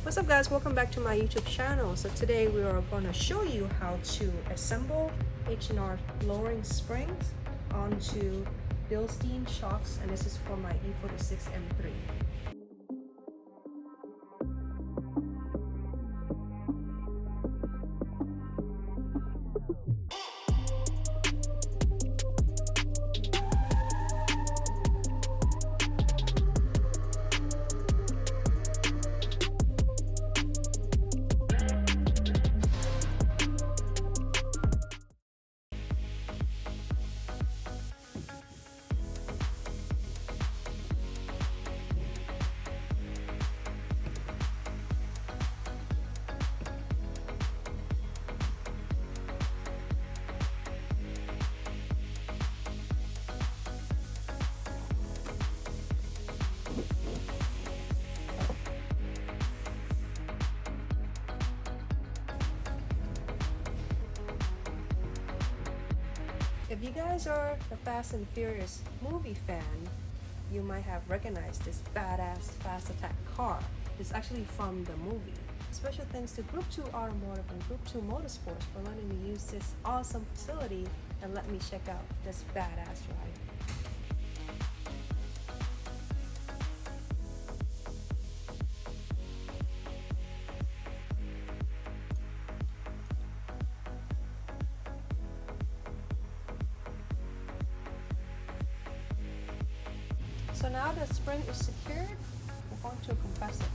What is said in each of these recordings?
What's up guys, welcome back to my YouTube channel. So today we are going to show you how to assemble H&R lowering springs onto Bilstein shocks, and this is for my E46 M3. If you guys are a Fast and Furious movie fan, you might have recognized this badass fast attack car. It's actually from the movie. Special thanks to Group 2 Automotive and Group 2 Motorsports for letting me use this awesome facility and let me check out this badass ride. So now the spring is secured, we're going to compress it.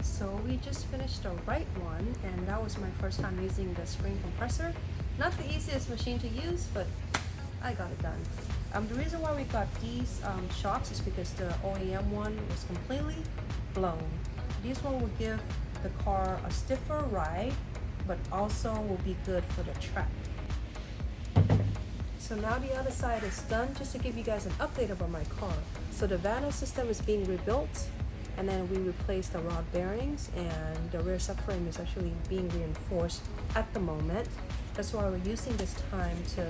So we just finished the right one, and that was my first time using the spring compressor. Not the easiest machine to use, but I got it done. The reason why we got these shocks is because the OEM one was completely blown. This one will give the car a stiffer ride, but also will be good for the track. So now the other side is done. Just to give you guys an update about my car. So the Vanos system is being rebuilt, and then we replaced the rod bearings, and the rear subframe is actually being reinforced at the moment. That's why we're using this time to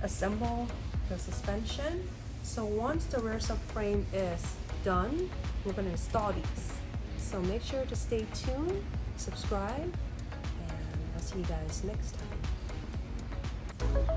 assemble the suspension. So once the rear subframe is done, we're going to install these. So make sure to stay tuned, subscribe, and I'll see you guys next time.